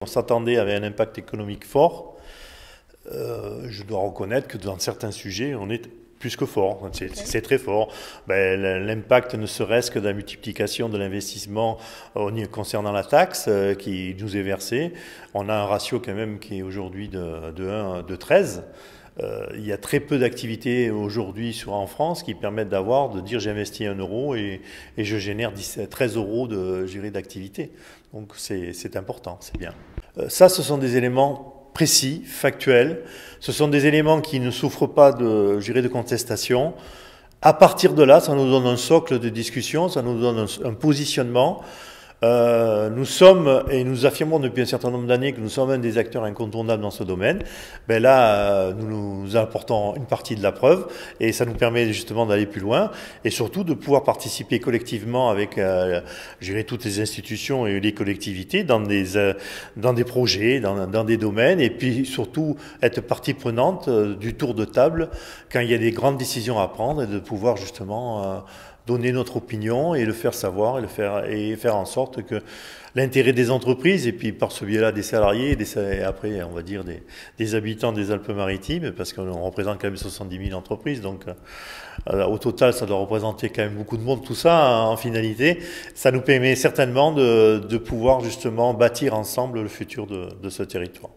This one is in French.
On s'attendait à un impact économique fort. Je dois reconnaître que dans certains sujets, on est plus que fort, c'est très fort. L'impact ne serait-ce que de la multiplication de l'investissement concernant la taxe qui nous est versée. On a un ratio quand même qui est aujourd'hui de 13. Il y a très peu d'activités aujourd'hui en France qui permettent de dire j'ai investi 1 euro et je génère 13 euros d'activité. Donc c'est important, c'est bien. Ça, ce sont des éléments précis, factuels. Ce sont des éléments qui ne souffrent pas de contestation. À partir de là, ça nous donne un socle de discussion, ça nous donne un positionnement. Nous sommes, et nous affirmons depuis un certain nombre d'années que nous sommes un des acteurs incontournables dans ce domaine. Nous apportons une partie de la preuve et ça nous permet justement d'aller plus loin et surtout de pouvoir participer collectivement avec toutes les institutions et les collectivités dans des projets, dans des domaines et puis surtout être partie prenante du tour de table quand il y a des grandes décisions à prendre et de pouvoir justement donner notre opinion et le faire savoir et faire en sorte que l'intérêt des entreprises et puis par ce biais-là des salariés et après on va dire des habitants des Alpes-Maritimes parce qu'on représente quand même 70 000 entreprises donc au total ça doit représenter quand même beaucoup de monde tout ça en finalité ça nous permet certainement de pouvoir justement bâtir ensemble le futur de ce territoire.